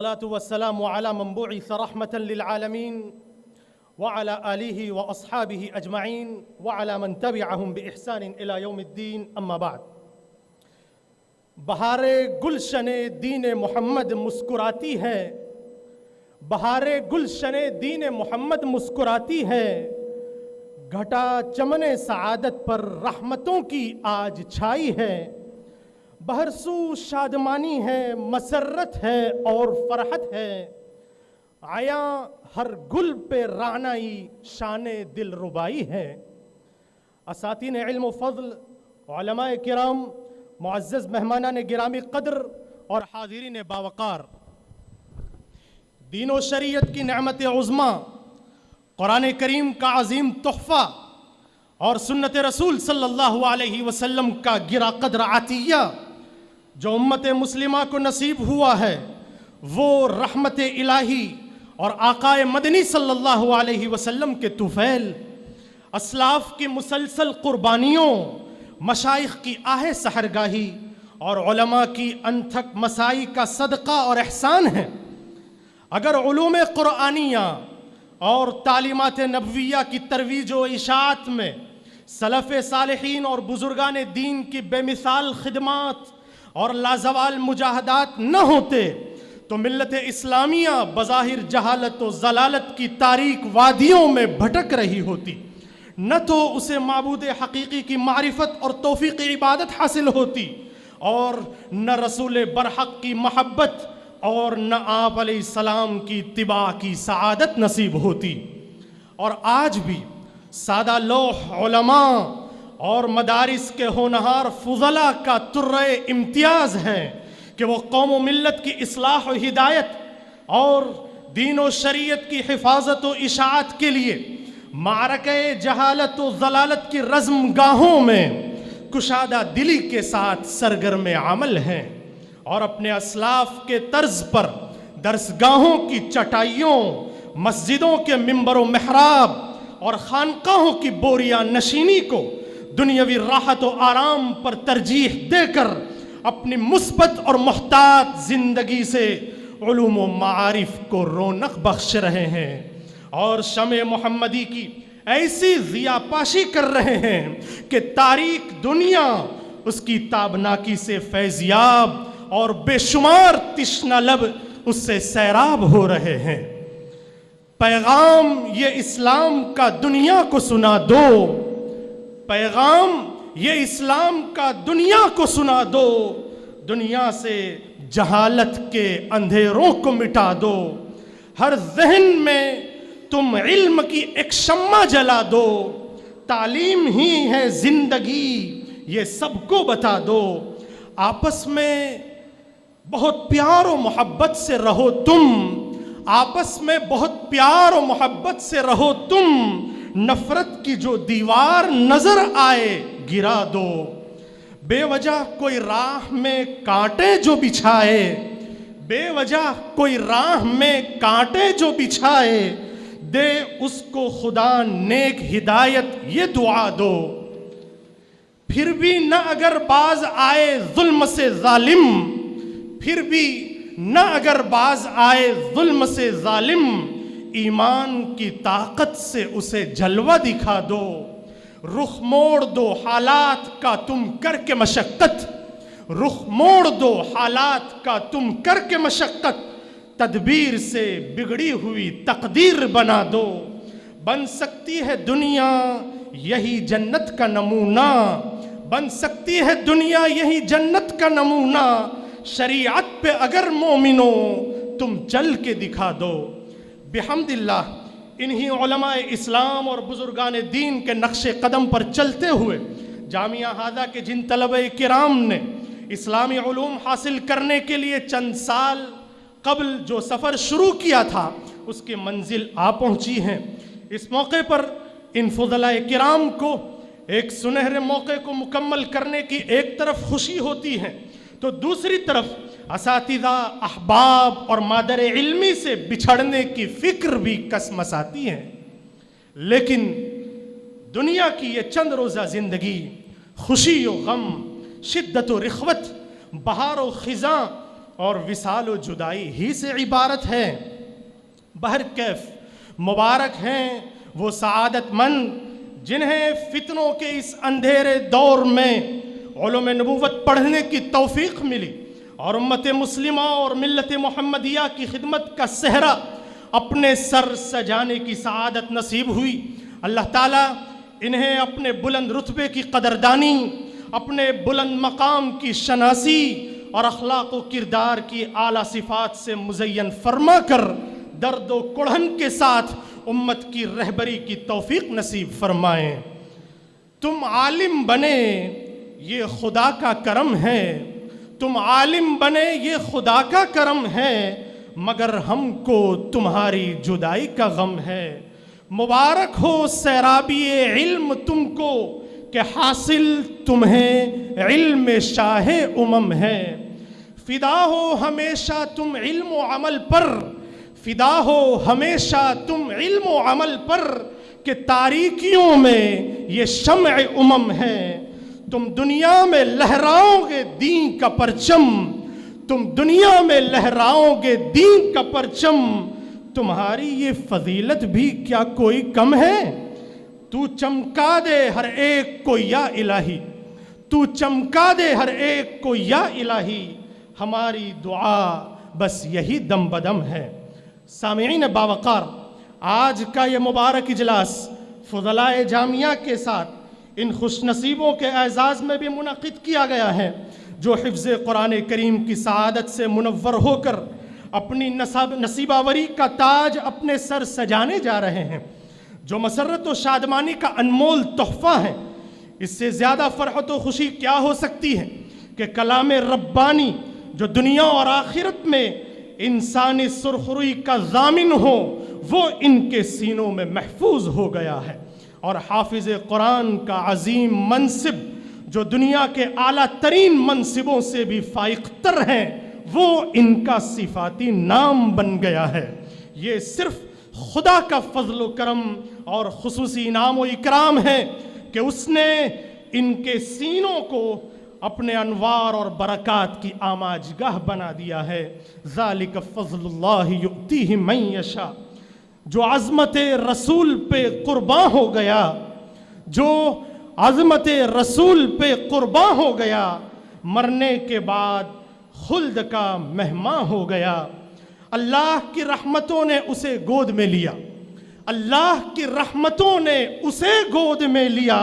الصلاة والسلام على من بعث رحمة للعالمين وعلى آله وأصحابه أجمعين وعلى من تبعهم بإحسان إلى يوم الدين أما بعد. بہار گلشن دین محمد مسکراتی ہے، بہار گلشن دین محمد مسکراتی ہے، گھٹا چمن سعادت پر رحمتوں کی آج چھائی ہے، بہرسو شادمانی ہے، مسرت ہے اور فرحت ہے، عیاں ہر گل پہ رعنائی شان دل ربائی ہے. اساتین علم و فضل، علماء کرام، معزز مہمانان گرامی قدر اور حاضرین باوقار، دین و شریعت کی نعمت عظمیٰ، قرآن کریم کا عظیم تحفہ اور سنت رسول صلی اللہ علیہ وسلم کا گرا قدر عطیہ جو امت مسلمہ کو نصیب ہوا ہے، وہ رحمت الہی اور آقا مدنی صلی اللہ علیہ وسلم کے طفیل، اسلاف کی مسلسل قربانیوں، مشائخ کی آہ سحرگاہی اور علماء کی انتھک مسائی کا صدقہ اور احسان ہے. اگر علوم قرآنیہ اور تعلیمات نبویہ کی ترویج و اشاعت میں سلف صالحین اور بزرگان دین کی بے مثال خدمات اور لازوال مجاہدات نہ ہوتے تو ملت اسلامیہ بظاہر جہالت و ضلالت کی تاریک وادیوں میں بھٹک رہی ہوتی، نہ تو اسے معبود حقیقی کی معرفت اور توفیق عبادت حاصل ہوتی، اور نہ رسول برحق کی محبت اور نہ آپ علیہ السلام کی اتباع کی سعادت نصیب ہوتی. اور آج بھی سادہ لوح علماء اور مدارس کے ہونہار فضلاء کا ترہ امتیاز ہے کہ وہ قوم و ملت کی اصلاح و ہدایت اور دین و شریعت کی حفاظت و اشاعت کے لیے معرکہ جہالت و ضلالت کی رزم گاہوں میں کشادہ دلی کے ساتھ سرگرم عمل ہیں، اور اپنے اسلاف کے طرز پر درسگاہوں کی چٹائیوں، مسجدوں کے منبر و محراب اور خانقاہوں کی بوریاں نشینی کو دنیاوی راحت و آرام پر ترجیح دے کر اپنی مثبت اور محتاط زندگی سے علوم و معارف کو رونق بخش رہے ہیں، اور شمع محمدی کی ایسی ضیاء پاشی کر رہے ہیں کہ تاریک دنیا اس کی تابناکی سے فیضیاب اور بے شمار تشنہ لب اس سے سیراب ہو رہے ہیں. پیغام یہ اسلام کا دنیا کو سنا دو، پیغام یہ اسلام کا دنیا کو سنا دو، دنیا سے جہالت کے اندھیروں کو مٹا دو، ہر ذہن میں تم علم کی ایک شمع جلا دو، تعلیم ہی ہے زندگی یہ سب کو بتا دو، آپس میں بہت پیار و محبت سے رہو تم، آپس میں بہت پیار و محبت سے رہو تم، نفرت کی جو دیوار نظر آئے گرا دو، بے وجہ کوئی راہ میں کانٹے جو بچھائے، بے وجہ کوئی راہ میں کانٹے جو بچھائے، دے اس کو خدا نیک ہدایت یہ دعا دو. پھر بھی نہ اگر باز آئے ظلم سے ظالم، پھر بھی نہ اگر باز آئے ظلم سے ظالم، ایمان کی طاقت سے اسے جلوہ دکھا دو، رخ موڑ دو حالات کا تم کر کے مشقت، رخ موڑ دو حالات کا تم کر کے مشقت، تدبیر سے بگڑی ہوئی تقدیر بنا دو. بن سکتی ہے دنیا یہی جنت کا نمونہ، بن سکتی ہے دنیا یہی جنت کا نمونہ، شریعت پہ اگر مومنو تم چل کے دکھا دو. بحمد اللہ انہی علماء اسلام اور بزرگان دین کے نقش قدم پر چلتے ہوئے جامعہ ہادہ کے جن طلبہ کرام نے اسلامی علوم حاصل کرنے کے لیے چند سال قبل جو سفر شروع کیا تھا اس کی منزل آ پہنچی ہیں. اس موقع پر ان فضلاء کرام کو ایک سنہرے موقع کو مکمل کرنے کی ایک طرف خوشی ہوتی ہے تو دوسری طرف اساتذہ، احباب اور مادر علمی سے بچھڑنے کی فکر بھی کسمساتی ہے. لیکن دنیا کی یہ چند روزہ زندگی خوشی و غم، شدت و رخوت، بہار و خزاں اور وصال و جدائی ہی سے عبارت ہے۔ بہرکیف مبارک ہیں وہ سعادت مند جنہیں فتنوں کے اس اندھیرے دور میں علوم نبوت پڑھنے کی توفیق ملی اور امت مسلمہ اور ملت محمدیہ کی خدمت کا صحرا اپنے سر سجانے کی سعادت نصیب ہوئی۔ اللہ تعالیٰ انہیں اپنے بلند رتبے کی قدردانی، اپنے بلند مقام کی شناسی اور اخلاق و کردار کی اعلیٰ صفات سے مزین فرما کر درد و کڑھن کے ساتھ امت کی رہبری کی توفیق نصیب فرمائیں۔ تم عالم بنے یہ خدا کا کرم ہے، تم عالم بنے یہ خدا کا کرم ہے، مگر ہم کو تمہاری جدائی کا غم ہے۔ مبارک ہو سیرابی علم تم کو کہ حاصل تمہیں علم شاہ امم ہے۔ فدا ہو ہمیشہ تم علم و عمل پر، فدا ہو ہمیشہ تم علم و عمل پر کہ تاریکیوں میں یہ شمع امم ہے۔ تم دنیا میں لہراؤ گے دین کا پرچم، تم دنیا میں لہراؤ گے دین کا پرچم، تمہاری یہ فضیلت بھی کیا کوئی کم ہے؟ تو چمکا دے ہر ایک کو یا الہی، تو چمکا دے ہر ایک کو یا الہی، ہماری دعا بس یہی دم بدم ہے۔ سامعین باوقار، آج کا یہ مبارک اجلاس فضلائے جامعہ کے ساتھ ان خوش نصیبوں کے اعزاز میں بھی منعقد کیا گیا ہے جو حفظ قرآن کریم کی سعادت سے منور ہو کر اپنی نصیباوری کا تاج اپنے سر سجانے جا رہے ہیں، جو مسرت و شادمانی کا انمول تحفہ ہے۔ اس سے زیادہ فرحت و خوشی کیا ہو سکتی ہے کہ کلام ربانی جو دنیا اور آخرت میں انسانی سرخروئی کا ضامن ہو وہ ان کے سینوں میں محفوظ ہو گیا ہے، اور حافظ قرآن کا عظیم منصب جو دنیا کے اعلیٰ ترین منصبوں سے بھی فائق تر ہیں وہ ان کا صفاتی نام بن گیا ہے۔ یہ صرف خدا کا فضل و کرم اور خصوصی انعام و اکرام ہے کہ اس نے ان کے سینوں کو اپنے انوار اور برکات کی آماجگاہ بنا دیا ہے۔ ذالک فضل اللہ یؤتیہ من یشاء۔ جو عظمت رسول پہ قرباں ہو گیا، جو عظمت رسول پہ قرباں ہو گیا، مرنے کے بعد خلد کا مہمان ہو گیا۔ اللہ کی رحمتوں نے اسے گود میں لیا، اللہ کی رحمتوں نے اسے گود میں لیا،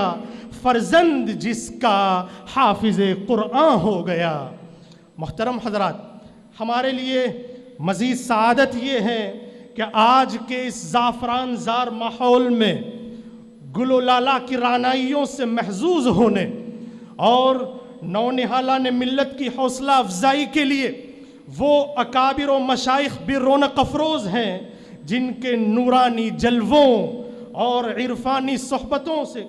فرزند جس کا حافظ قرآن ہو گیا۔ محترم حضرات، ہمارے لیے مزید سعادت یہ ہے کہ آج کے اس زعفران زار ماحول میں گل و لالا کی رعنائیوں سے محظوظ ہونے اور نونہالہ نے ملت کی حوصلہ افزائی کے لیے وہ اکابر و مشائخ بھی رونق افروز ہیں جن کے نورانی جلووں اور عرفانی صحبتوں سے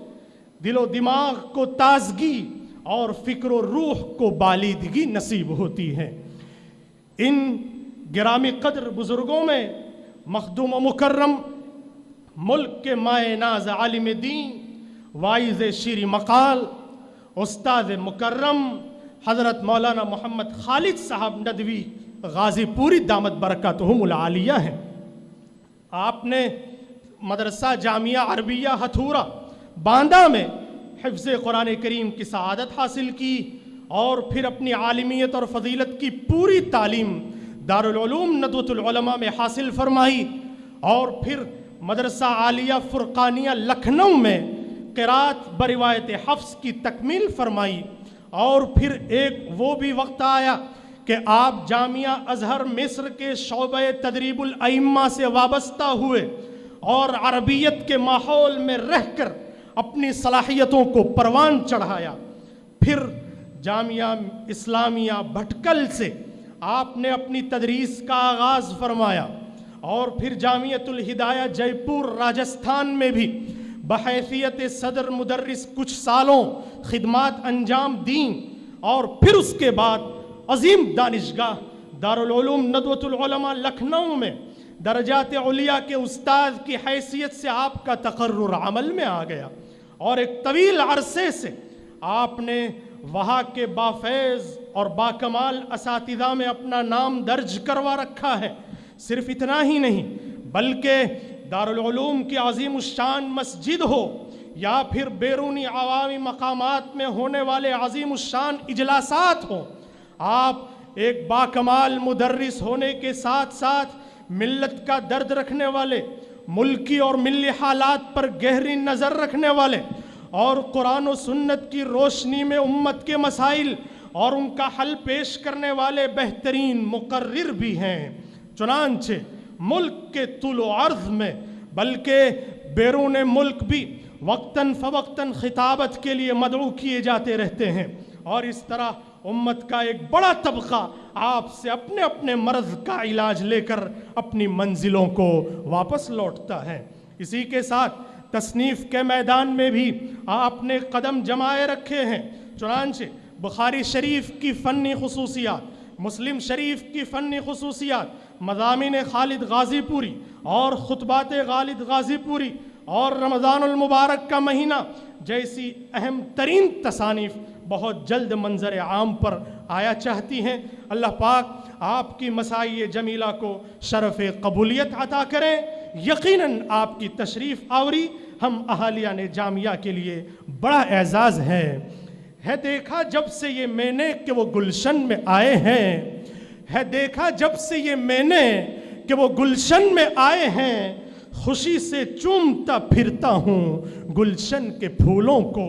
دل و دماغ کو تازگی اور فکر و روح کو بالیدگی نصیب ہوتی ہے۔ ان گرامی قدر بزرگوں میں مخدوم و مکرم ملک کے مائے ناز عالم دین، واعظ شیریں مقال، استاد مکرم حضرت مولانا محمد خالد صاحب ندوی غازی پوری دامت برکاتہم العالیہ ہیں۔ آپ نے مدرسہ جامعہ عربیہ ہتھورا باندہ میں حفظ قرآن کریم کی سعادت حاصل کی اور پھر اپنی عالمیت اور فضیلت کی پوری تعلیم دارالعلوم ندوۃ العلماء میں حاصل فرمائی، اور پھر مدرسہ عالیہ فرقانیہ لکھنؤ میں قرات بروایت حفظ کی تکمیل فرمائی، اور پھر ایک وہ بھی وقت آیا کہ آپ جامعہ ازہر مصر کے شعبہ تدریب الائمہ سے وابستہ ہوئے اور عربیت کے ماحول میں رہ کر اپنی صلاحیتوں کو پروان چڑھایا۔ پھر جامعہ اسلامیہ بھٹکل سے آپ نے اپنی تدریس کا آغاز فرمایا، اور پھر جامعۃ الہدایہ جے پور راجستھان میں بھی بحیثیت صدر مدرس کچھ سالوں خدمات انجام دیں، اور پھر اس کے بعد عظیم دانشگاہ دارالعلوم ندوۃ العلماء لکھنؤ میں درجات علیہ کے استاد کی حیثیت سے آپ کا تقرر عمل میں آ گیا، اور ایک طویل عرصے سے آپ نے وہاں کے بافیض اور باکمال اساتذہ میں اپنا نام درج کروا رکھا ہے۔ صرف اتنا ہی نہیں بلکہ دارالعلوم کی عظیم الشان مسجد ہو یا پھر بیرونی عوامی مقامات میں ہونے والے عظیم الشان اجلاسات ہوں، آپ ایک باکمال مدرس ہونے کے ساتھ ساتھ ملت کا درد رکھنے والے، ملکی اور ملی حالات پر گہری نظر رکھنے والے اور قرآن و سنت کی روشنی میں امت کے مسائل اور ان کا حل پیش کرنے والے بہترین مقرر بھی ہیں۔ چنانچہ ملک کے طول و عرض میں بلکہ بیرون ملک بھی وقتاً فوقتاً خطابت کے لیے مدعو کیے جاتے رہتے ہیں، اور اس طرح امت کا ایک بڑا طبقہ آپ سے اپنے اپنے مرض کا علاج لے کر اپنی منزلوں کو واپس لوٹتا ہے۔ اسی کے ساتھ تصنیف کے میدان میں بھی آپ نے قدم جمائے رکھے ہیں۔ چنانچہ بخاری شریف کی فنی خصوصیات، مسلم شریف کی فنی خصوصیات، مضامین خالد غازی پوری اور خطبات خالد غازی پوری اور رمضان المبارک کا مہینہ جیسی اہم ترین تصانیف بہت جلد منظر عام پر آیا چاہتی ہیں۔ اللہ پاک آپ کی مساعی جمیلہ کو شرف قبولیت عطا کریں۔ یقیناً آپ کی تشریف آوری ہم اہالیان جامعہ کے لیے بڑا اعزاز ہے دیکھا جب سے یہ میں نے کہ وہ گلشن میں آئے ہیں، ہے دیکھا جب سے یہ میں نے کہ وہ گلشن میں آئے ہیں، خوشی سے چومتا پھرتا ہوں گلشن کے پھولوں کو۔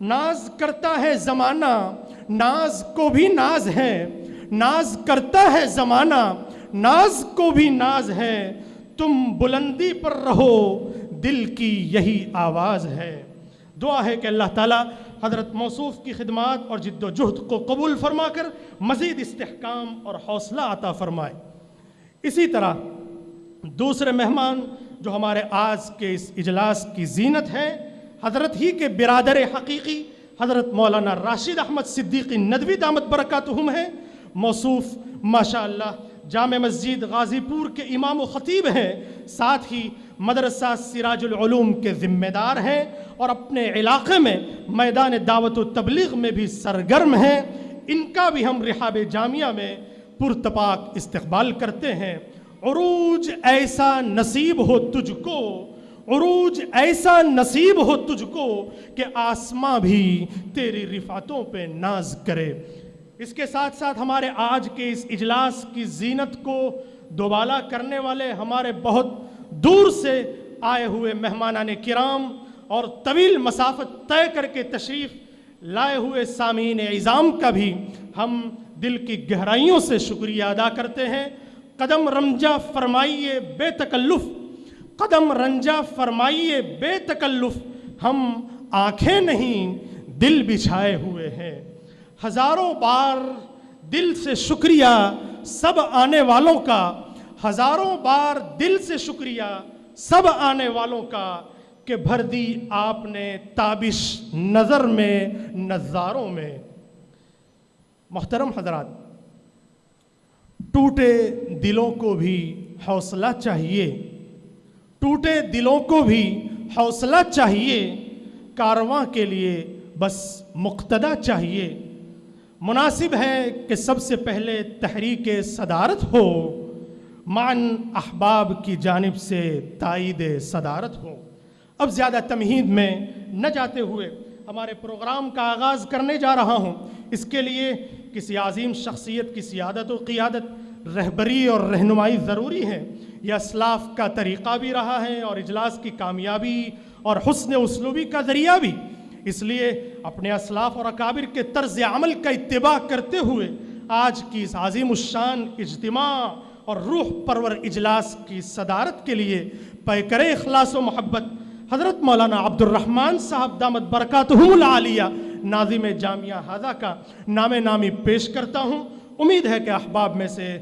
ناز کرتا ہے زمانہ، ناز کو بھی ناز ہے، ناز کرتا ہے زمانہ، ناز کو بھی ناز ہے، تم بلندی پر رہو دل کی یہی آواز ہے۔ دعا ہے کہ اللہ تعالیٰ حضرت موصوف کی خدمات اور جد و جہد کو قبول فرما کر مزید استحکام اور حوصلہ عطا فرمائے۔ اسی طرح دوسرے مہمان جو ہمارے آج کے اس اجلاس کی زینت ہے، حضرت ہی کے برادر حقیقی حضرت مولانا راشد احمد صدیقی ندوی دامت برکاتہم ہیں۔ موصوف ماشاءاللہ جامع مسجد غازی پور کے امام و خطیب ہیں، ساتھ ہی مدرسہ سراج العلوم کے ذمہ دار ہیں اور اپنے علاقے میں میدان دعوت و تبلیغ میں بھی سرگرم ہیں۔ ان کا بھی ہم رحاب جامعہ میں پرتپاک استقبال کرتے ہیں۔ عروج ایسا نصیب ہو تجھ کو، عروج ایسا نصیب ہو تجھ کو کہ آسماں بھی تیری رفعتوں پہ ناز کرے۔ اس کے ساتھ ساتھ ہمارے آج کے اس اجلاس کی زینت کو دوبالا کرنے والے ہمارے بہت دور سے آئے ہوئے مہمانان کرام اور طویل مسافت طے کر کے تشریف لائے ہوئے سامعین عظام کا بھی ہم دل کی گہرائیوں سے شکریہ ادا کرتے ہیں۔ قدم رنجا فرمائیے بے تکلف، قدم رنجا فرمائیے بے تکلف، ہم آنکھیں نہیں دل بچھائے ہوئے ہیں۔ ہزاروں بار دل سے شکریہ سب آنے والوں کا، ہزاروں بار دل سے شکریہ سب آنے والوں کا کہ بھر دی آپ نے تابش نظر میں نظاروں میں۔ محترم حضرات، ٹوٹے دلوں کو بھی حوصلہ چاہیے، ٹوٹے دلوں کو بھی حوصلہ چاہیے، کارواں کے لیے بس مقتدا چاہیے۔ مناسب ہے کہ سب سے پہلے تحریک صدارت ہو، معاً احباب کی جانب سے تائید صدارت ہو۔ اب زیادہ تمہید میں نہ جاتے ہوئے ہمارے پروگرام کا آغاز کرنے جا رہا ہوں۔ اس کے لیے کسی عظیم شخصیت کی سیادت و قیادت، رہبری اور رہنمائی ضروری ہے۔ یہ اسلاف کا طریقہ بھی رہا ہے اور اجلاس کی کامیابی اور حسن اسلوبی کا ذریعہ بھی۔ اس لیے اپنے اسلاف اور اکابر کے طرز عمل کا اتباع کرتے ہوئے آج کی اس عظیم الشان اجتماع اور روح پرور اجلاس کی صدارت کے لیے پیکر اخلاص و محبت حضرت مولانا عبد الرحمن صاحب دامت برکاتہم العالیہ ناظم جامعہ ہذا کا نام نامی پیش کرتا ہوں۔ امید ہے کہ احباب میں سے